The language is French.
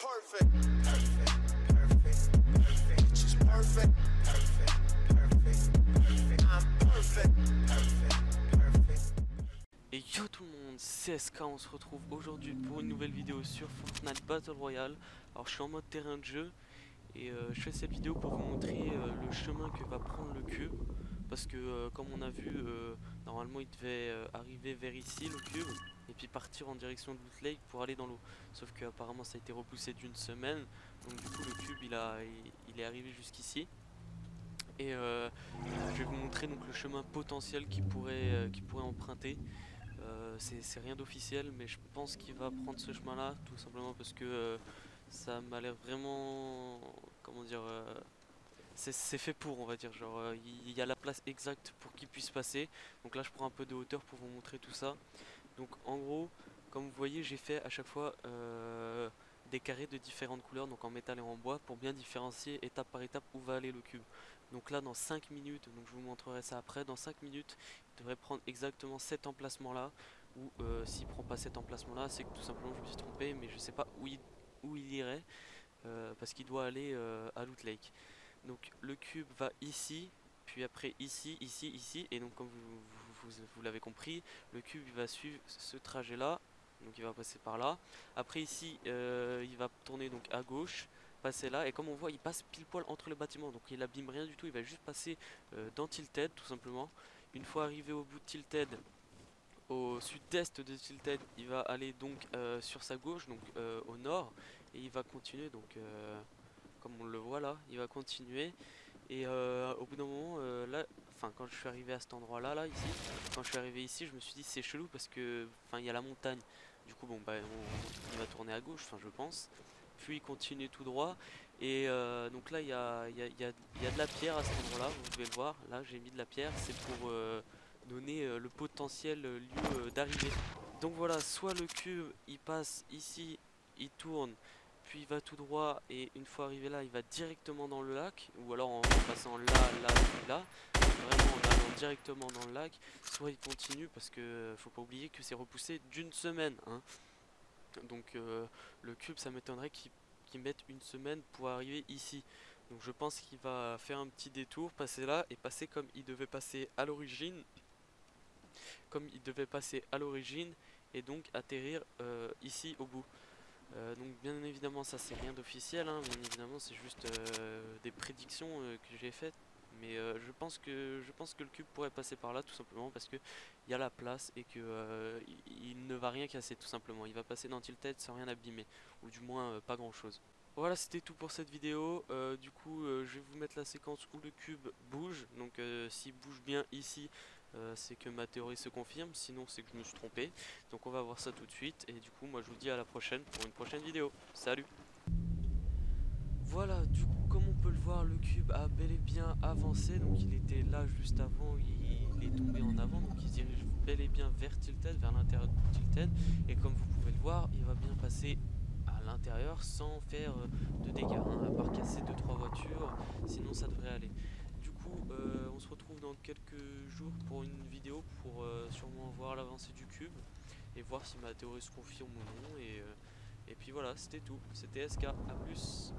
Perfect, perfect, perfect, perfect, just perfect, perfect, perfect, perfect, I'm perfect, perfect, perfect. Et yo tout le monde, c'est SK, on se retrouve aujourd'hui pour une nouvelle vidéo sur Fortnite Battle Royale. Alors je suis en mode terrain de jeu et je fais cette vidéo pour vous montrer le chemin que va prendre le cube. Parce que comme on a vu, normalement il devait arriver vers ici le cube et puis partir en direction de Loot Lake pour aller dans l'eau. Sauf que apparemment ça a été repoussé d'une semaine, donc du coup le cube il est arrivé jusqu'ici. Et je vais vous montrer donc le chemin potentiel qu'il pourrait emprunter. C'est rien d'officiel, mais je pense qu'il va prendre ce chemin là tout simplement parce que ça m'a l'air vraiment, comment dire, c'est fait pour, on va dire, genre il y a la place exacte pour qu'il puisse passer. Donc là je prends un peu de hauteur pour vous montrer tout ça. Donc en gros, comme vous voyez, j'ai fait à chaque fois des carrés de différentes couleurs, donc en métal et en bois, pour bien différencier étape par étape où va aller le cube. Donc là dans 5 minutes, donc je vous montrerai ça après, dans 5 minutes il devrait prendre exactement cet emplacement là, ou s'il prend pas cet emplacement là, c'est que tout simplement je me suis trompé, mais je sais pas où il irait, parce qu'il doit aller à Loot Lake. Donc le cube va ici, puis après ici, ici, ici, et donc comme vous l'avez compris, le cube il va suivre ce trajet là, donc il va passer par là. Après ici il va tourner donc à gauche, passer là, et comme on voit il passe pile poil entre les bâtiments, donc il abîme rien du tout, il va juste passer dans Tilted tout simplement. Une fois arrivé au bout de Tilted, au sud-est de Tilted, il va aller donc sur sa gauche, donc au nord, et il va continuer donc comme on le voit là, il va continuer. Et au bout d'un moment, là, enfin quand je suis arrivé à cet endroit là, ici, quand je suis arrivé ici, je me suis dit c'est chelou parce que, enfin il y a la montagne. Du coup bon bah il va tourner à gauche, enfin je pense. Puis il continue tout droit. Et donc là il y a de la pierre à cet endroit là, vous pouvez le voir. Là j'ai mis de la pierre, c'est pour donner le potentiel lieu d'arrivée. Donc voilà, soit le cube il passe ici, il tourne, puis il va tout droit, et une fois arrivé là il va directement dans le lac, ou alors en passant là, là, puis là, vraiment en allant directement dans le lac. Soit il continue parce que faut pas oublier que c'est repoussé d'une semaine, hein. Donc le cube ça m'étonnerait qu'il mette une semaine pour arriver ici. Donc je pense qu'il va faire un petit détour, passer là et passer comme il devait passer à l'origine, et donc atterrir ici au bout. Donc bien évidemment ça c'est rien d'officiel, hein, bien évidemment c'est juste des prédictions que j'ai faites, mais je pense que le cube pourrait passer par là tout simplement parce que il y a la place et que il ne va rien casser tout simplement, il va passer dans Tilted sans rien abîmer, ou du moins pas grand chose. Voilà, c'était tout pour cette vidéo. Du coup je vais vous mettre la séquence où le cube bouge, donc s'il bouge bien ici, c'est que ma théorie se confirme, sinon c'est que je me suis trompé. Donc on va voir ça tout de suite, et du coup moi je vous dis à la prochaine pour une prochaine vidéo. Salut! Voilà, du coup comme on peut le voir, le cube a bel et bien avancé. Donc il était là juste avant, il est tombé en avant, donc il se dirige bel et bien vers Tilted, vers l'intérieur de Tilted. Et comme vous pouvez le voir, il va bien passer à l'intérieur sans faire de dégâts, hein, à part casser 2-3 voitures, sinon ça devrait aller. Du coup on se retrouve dans quelques jours pour une vidéo pour sûrement voir l'avancée du cube et voir si ma théorie se confirme ou non. Et puis voilà, c'était tout, c'était SK, à plus.